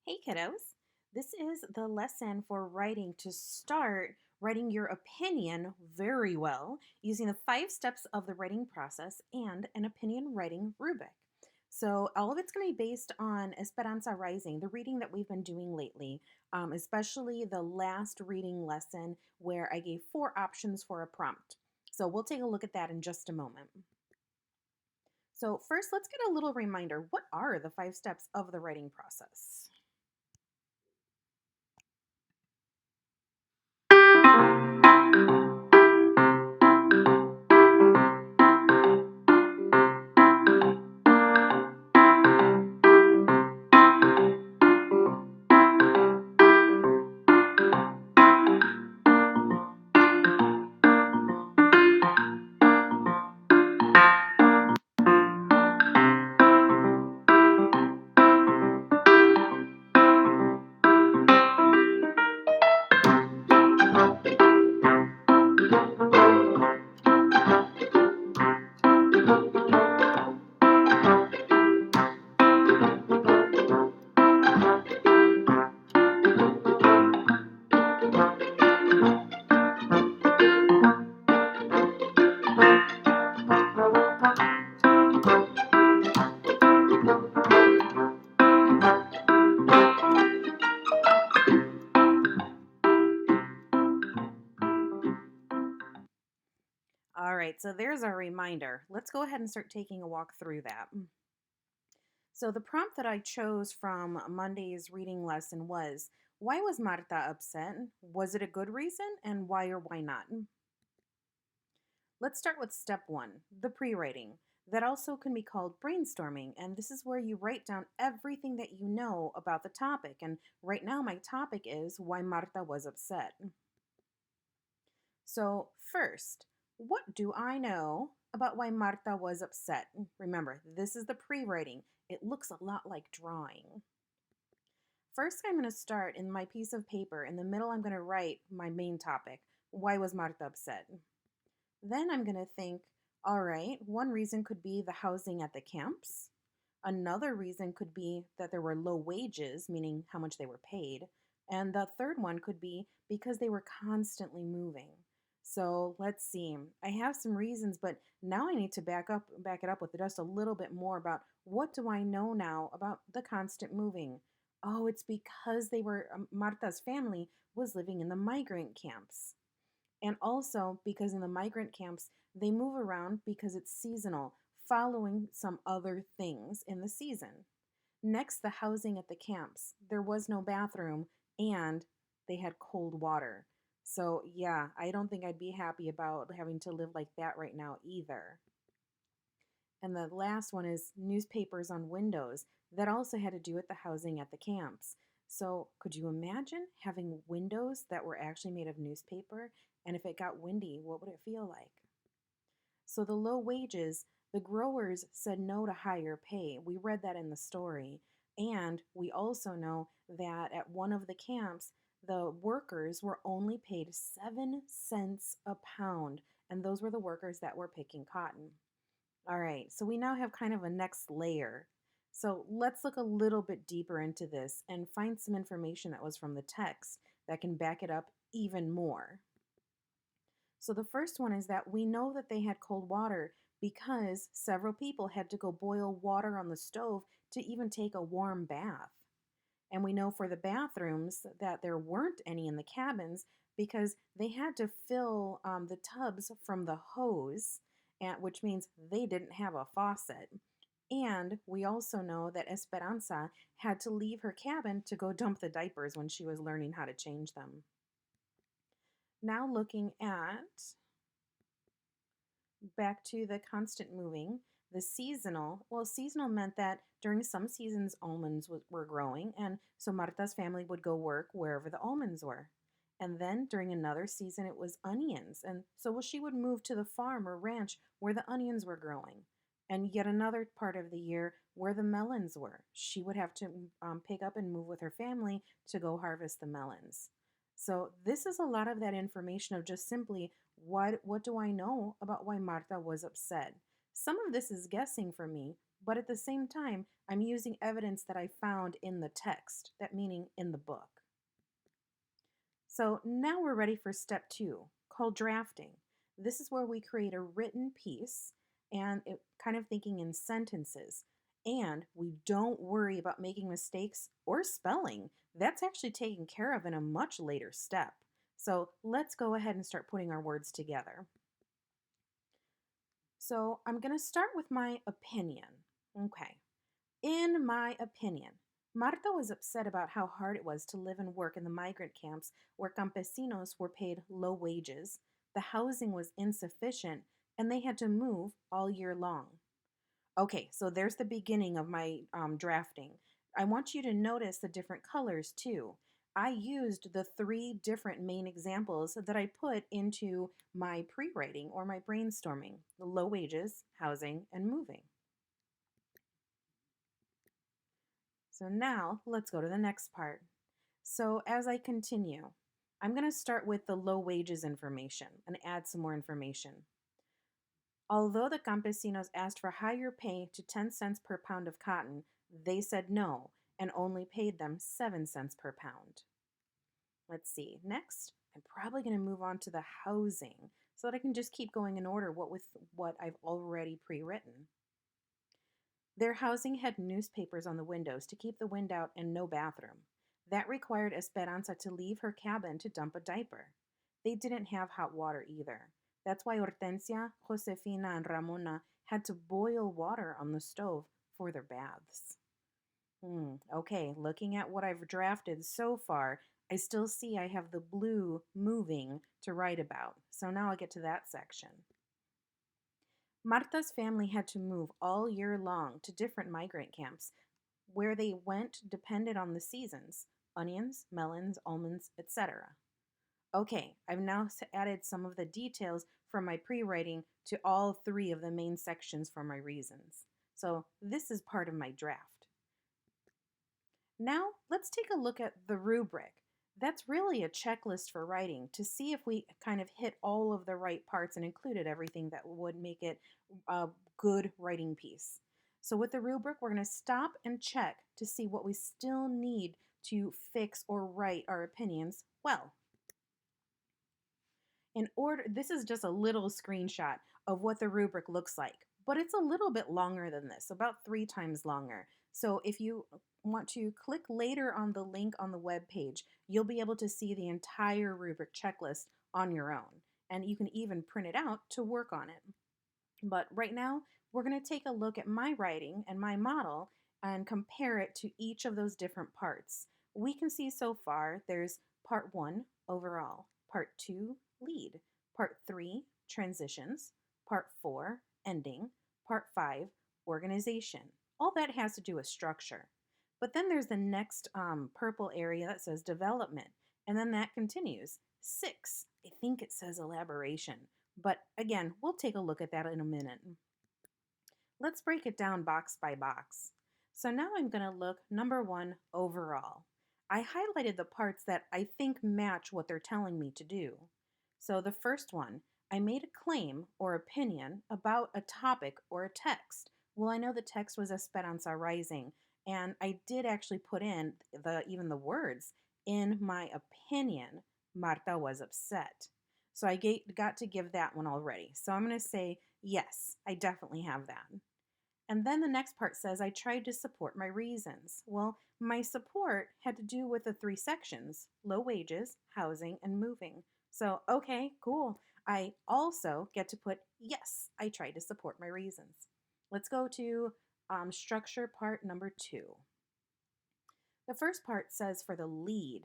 Hey kiddos, this is the lesson for writing to start writing your opinion very well using the 5 steps of the writing process and an opinion writing rubric. So, all of it's going to be based on Esperanza Rising, the reading that we've been doing lately, especially the last reading lesson where I gave 4 options for a prompt. So, we'll take a look at that in just a moment. So, first, let's get a little reminder. What are the 5 steps of the writing process? All right, so there's our reminder. Let's go ahead and start taking a walk through that. So, the prompt that I chose from Monday's reading lesson was, why was Marta upset? Was it a good reason? And why or why not? Let's start with step 1, the pre writing. That also can be called brainstorming, and this is where you write down everything that you know about the topic. And right now, my topic is why Marta was upset. So, first, what do I know about why Marta was upset? Remember, this is the pre writing. It looks a lot like drawing. First, I'm going to start in my piece of paper. In the middle, I'm going to write my main topic. Why was Marta upset? Then I'm going to think, all right, one reason could be the housing at the camps. Another reason could be that there were low wages, meaning how much they were paid. And the third one could be because they were constantly moving. So let's see. I have some reasons, but now I need to back it up with just a little bit more about what do I know now about the constant moving. Oh, it's because they were Marta's family was living in the migrant camps. And also because in the migrant camps, they move around because it's seasonal, following some other things in the season. Next, the housing at the camps. There was no bathroom and they had cold water. So, yeah, I don't think I'd be happy about having to live like that right now either. And the last one is newspapers on windows. That also had to do with the housing at the camps. So, could you imagine having windows that were actually made of newspaper? And if it got windy, what would it feel like? So, the low wages, the growers said no to higher pay. We read that in the story. And we also know that at one of the camps, the workers were only paid 7 cents a pound. And those were the workers that were picking cotton. All right, so we now have kind of a next layer. So let's look a little bit deeper into this and find some information that was from the text that can back it up even more. So the first one is that we know that they had cold water because several people had to go boil water on the stove to even take a warm bath. And we know for the bathrooms that there weren't any in the cabins because they had to fill the tubs from the hose, which means they didn't have a faucet. And we also know that Esperanza had to leave her cabin to go dump the diapers when she was learning how to change them. Now, looking at back to the constant moving, the seasonal. Well, seasonal meant that during some seasons almonds were growing, and so Marta's family would go work wherever the almonds were. And then during another season, it was onions, and so she would move to the farm or ranch where the onions were growing. And yet another part of the year where the melons were. She would have to pick up and move with her family to go harvest the melons. So this is a lot of that information of just simply what do I know about why Marta was upset. Some of this is guessing for me, but at the same time, I'm using evidence that I found in the text, that meaning in the book. So now we're ready for step 2, called drafting. This is where we create a written piece and it kind of thinking in sentences. And we don't worry about making mistakes or spelling. That's actually taken care of in a much later step. So let's go ahead and start putting our words together. So I'm going to start with my opinion. Okay. In my opinion, Marta was upset about how hard it was to live and work in the migrant camps where campesinos were paid low wages, the housing was insufficient, and they had to move all year long. Okay, so there's the beginning of my drafting. I want you to notice the different colors too. I used the 3 different main examples that I put into my pre-writing or my brainstorming: the low wages, housing, and moving. So now let's go to the next part. So as I continue, I'm going to start with the low wages information and add some more information. Although the campesinos asked for higher pay to 10 cents per pound of cotton, they said no and only paid them 7 cents per pound. Let's see. Next, I'm probably going to move on to the housing so that I can just keep going in order with what I've already pre-written. Their housing had newspapers on the windows to keep the wind out and no bathroom. That required Esperanza to leave her cabin to dump a diaper. They didn't have hot water either. That's why Hortensia, Josefina, and Ramona had to boil water on the stove for their baths. Okay, looking at what I've drafted so far, I still see I have the blue moving to write about. So now I'll get to that section. Marta's family had to move all year long to different migrant camps. Where they went depended on the seasons: onions, melons, almonds, etc. Okay, I've now added some of the details from my pre-writing to all 3 of the main sections for my reasons. So this is part of my draft. Now let's take a look at the rubric. That's really a checklist for writing to see if we kind of hit all of the right parts and included everything that would make it a good writing piece. So with the rubric, we're going to stop and check to see what we still need to fix or write our opinions well. This is just a little screenshot of what the rubric looks like, but it's a little bit longer than this, about 3 times longer. So if you want to click later on the link on the web page, you'll be able to see the entire rubric checklist on your own, and you can even print it out to work on it. But right now, we're going to take a look at my writing and my model and compare it to each of those different parts. We can see so far there's part 1, overall, part 2, lead, part 3, transitions, part 4, ending, part 5, organization. All that has to do with structure. But then there's the next purple area that says development, and then that continues. 6, I think it says elaboration, but again, we'll take a look at that in a minute. Let's break it down box by box. So now I'm going to look number 1, overall. I highlighted the parts that I think match what they're telling me to do. So the first one, I made a claim or opinion about a topic or a text. Well, I know the text was Esperanza Rising, and I did actually put in even the words, in my opinion, Marta was upset. So I got to give that one already. So I'm going to say, yes, I definitely have that. And then the next part says, I tried to support my reasons. Well, my support had to do with the 3 sections: low wages, housing, and moving. So, okay, cool. I also get to put, yes, I tried to support my reasons. Let's go to structure part number 2. The first part says for the lead,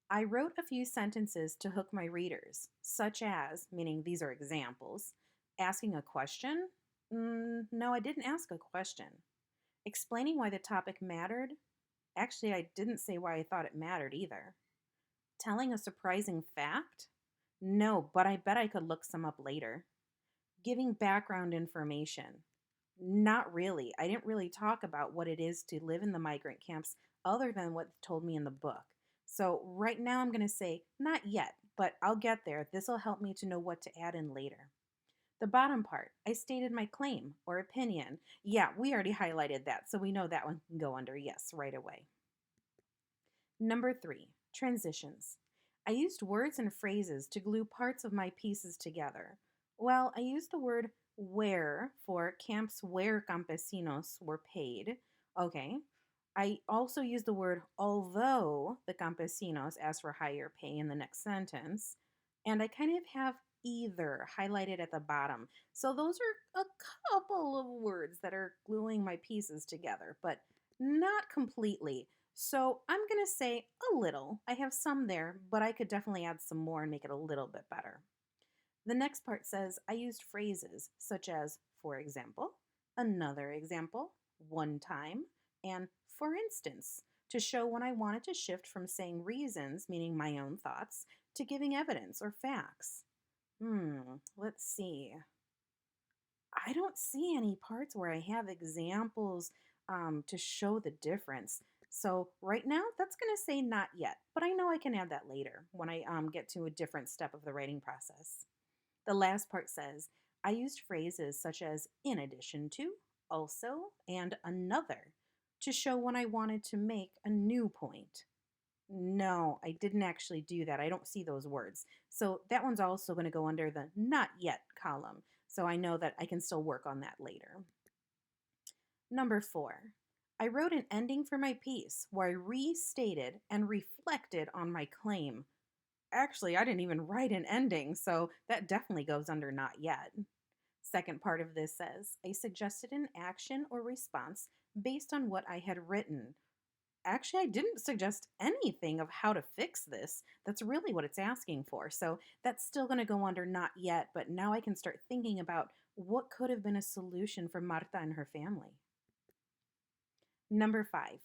I wrote a few sentences to hook my readers, such as, meaning these are examples, asking a question. No, I didn't ask a question. Explaining why the topic mattered. Actually, I didn't say why I thought it mattered either. Telling a surprising fact. No, but I bet I could look some up later. Giving background information. Not really. I didn't really talk about what it is to live in the migrant camps other than what told me in the book. So right now I'm going to say not yet, but I'll get there. This will help me to know what to add in later. The bottom part, I stated my claim or opinion. Yeah, we already highlighted that, so we know that one can go under yes right away. Number 3, transitions. I used words and phrases to glue parts of my pieces together. Well, I used the word where for camps where campesinos were paid. Okay. I also used the word although the campesinos asked for higher pay in the next sentence. And I kind of have either highlighted at the bottom. So those are a couple of words that are gluing my pieces together, but not completely. So I'm going to say a little. I have some there, but I could definitely add some more and make it a little bit better. The next part says I used phrases such as, for example, another example, one time, and for instance, to show when I wanted to shift from saying reasons, meaning my own thoughts, to giving evidence or facts. Let's see. I don't see any parts where I have examples to show the difference. So right now, that's going to say not yet, but I know I can add that later when I get to a different step of the writing process. The last part says, I used phrases such as in addition to, also, and another to show when I wanted to make a new point. No, I didn't actually do that. I don't see those words. So that one's also going to go under the not yet column. So I know that I can still work on that later. Number 4, I wrote an ending for my piece where I restated and reflected on my claim. Actually, I didn't even write an ending, so that definitely goes under not yet. Second part of this says, I suggested an action or response based on what I had written. Actually, I didn't suggest anything of how to fix this. That's really what it's asking for. So that's still going to go under not yet, but now I can start thinking about what could have been a solution for Marta and her family. Number 5,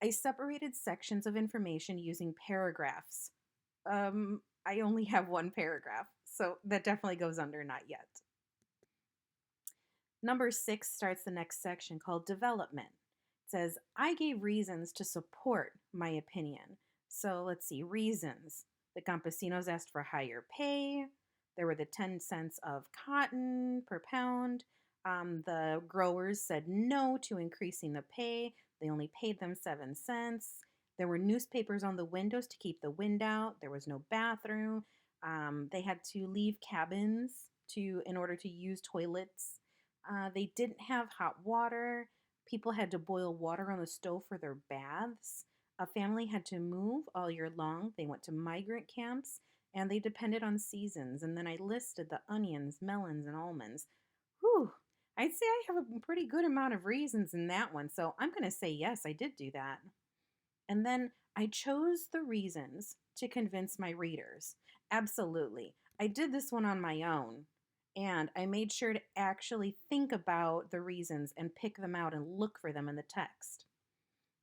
I separated sections of information using paragraphs. I only have one paragraph, so that definitely goes under not yet. Number 6 starts the next section called development. It says, I gave reasons to support my opinion. So let's see, reasons. The campesinos asked for higher pay. There were the 10 cents of cotton per pound. The growers said no to increasing the pay. They only paid them 7 cents. There were newspapers on the windows to keep the wind out. There was no bathroom. They had to leave cabins in order to use toilets. They didn't have hot water. People had to boil water on the stove for their baths. A family had to move all year long. They went to migrant camps and they depended on seasons. And then I listed the onions, melons, and almonds. Whew, I'd say I have a pretty good amount of reasons in that one. So I'm going to say yes, I did do that. And then I chose the reasons to convince my readers. Absolutely. I did this one on my own. And I made sure to actually think about the reasons and pick them out and look for them in the text.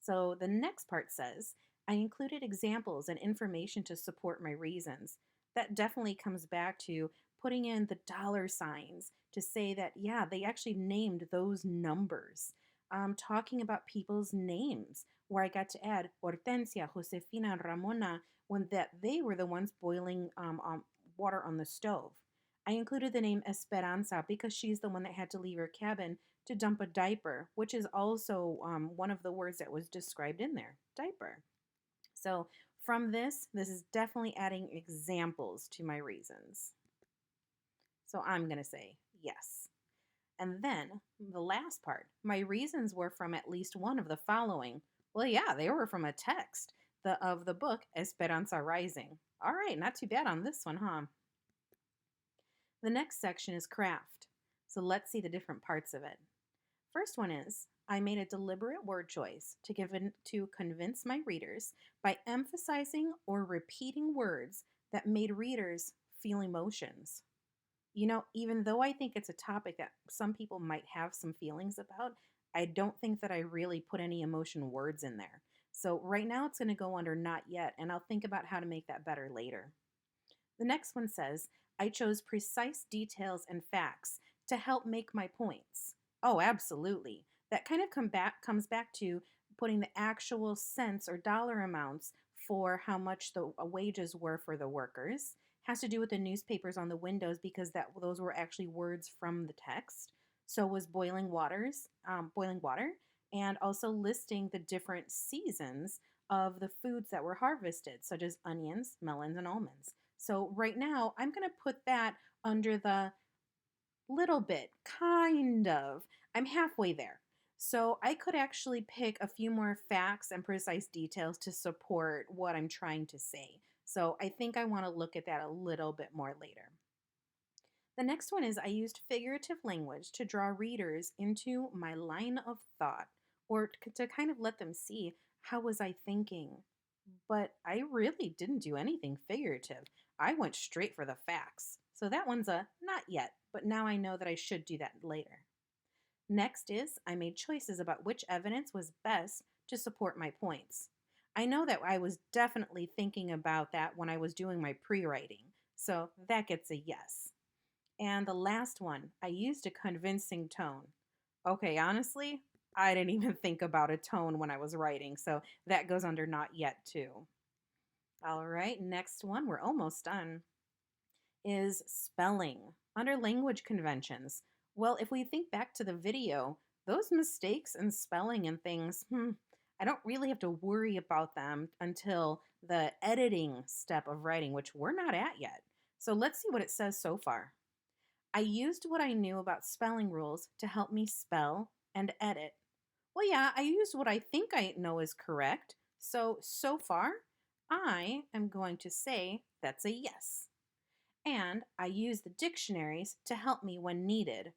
So the next part says, I included examples and information to support my reasons. That definitely comes back to putting in the dollar signs to say that, yeah, they actually named those numbers. Talking about people's names, where I got to add Hortensia, Josefina, and Ramona when that they were the ones boiling water on the stove. I included the name Esperanza because she's the one that had to leave her cabin to dump a diaper, which is also one of the words that was described in there, diaper. So from this is definitely adding examples to my reasons. So I'm going to say yes. And then the last part, my reasons were from at least one of the following. Well, yeah, they were from a text of the book Esperanza Rising. All right, not too bad on this one, huh? The next section is craft. So let's see the different parts of it. First one is, I made a deliberate word choice to convince my readers by emphasizing or repeating words that made readers feel emotions. You know, even though I think it's a topic that some people might have some feelings about, I don't think that I really put any emotion words in there. So right now it's going to go under not yet, and I'll think about how to make that better later. The next one says, I chose precise details and facts to help make my points. Oh, absolutely. That kind of comes back to putting the actual cents or dollar amounts for how much the wages were for the workers, Has to do with the newspapers on the windows because those were actually words from the text. So was boiling water, and also listing the different seasons of the foods that were harvested, such as onions, melons, and almonds. So right now, I'm going to put that under the little bit, kind of. I'm halfway there. So I could actually pick a few more facts and precise details to support what I'm trying to say. So I think I want to look at that a little bit more later. The next one is I used figurative language to draw readers into my line of thought or to kind of let them see how was I thinking. But I really didn't do anything figurative. I went straight for the facts. So that one's a not yet, but now I know that I should do that later. Next is I made choices about which evidence was best to support my points. I know that I was definitely thinking about that when I was doing my pre-writing, so that gets a yes. And the last one, I used a convincing tone. Okay, honestly, I didn't even think about a tone when I was writing, so that goes under not yet too. All right, next one, we're almost done, is spelling under language conventions. Well, if we think back to the video, those mistakes in spelling and things, I don't really have to worry about them until the editing step of writing, which we're not at yet. So let's see what it says so far. I used what I knew about spelling rules to help me spell and edit. Well, yeah, I used what I think I know is correct. So far, I am going to say that's a yes. And I use the dictionaries to help me when needed.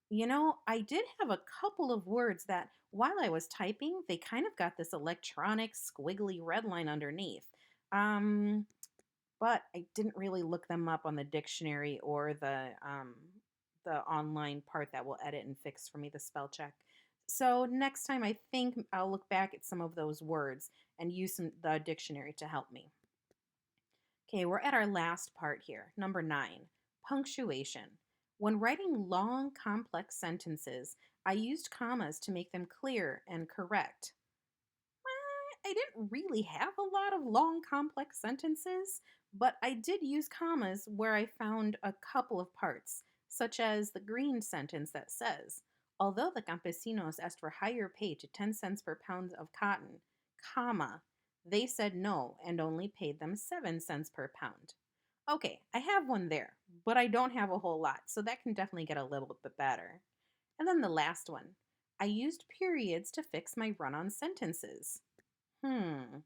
You know, I did have a couple of words that while I was typing, they kind of got this electronic squiggly red line underneath. Um, but I didn't really look them up on the dictionary or the online part that will edit and fix for me the spell check. So next time, I think I'll look back at some of those words and use the dictionary to help me. Okay, we're at our last part here, number 9, punctuation. When writing long, complex sentences, I used commas to make them clear and correct. I didn't really have a lot of long, complex sentences, but I did use commas where I found a couple of parts, such as the green sentence that says, although the campesinos asked for higher pay to 10 cents per pound of cotton, comma, they said no and only paid them 7 cents per pound. Okay, I have one there, but I don't have a whole lot, so that can definitely get a little bit better. And then the last one, I used periods to fix my run-on sentences. I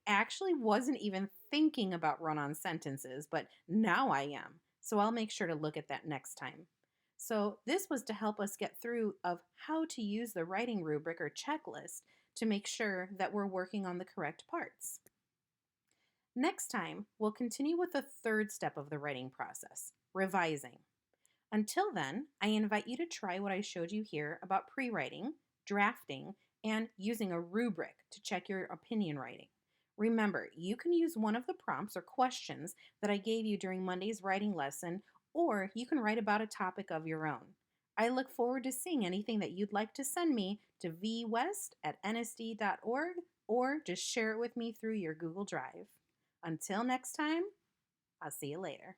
actually wasn't even thinking about run on sentences, but now I am. So I'll make sure to look at that next time. So this was to help us get through of how to use the writing rubric or checklist to make sure that we're working on the correct parts. Next time, we'll continue with the third step of the writing process, revising. Until then, I invite you to try what I showed you here about pre-writing, drafting, and using a rubric to check your opinion writing. Remember, you can use one of the prompts or questions that I gave you during Monday's writing lesson, or you can write about a topic of your own. I look forward to seeing anything that you'd like to send me to vwest@nsd.org or just share it with me through your Google Drive. Until next time, I'll see you later.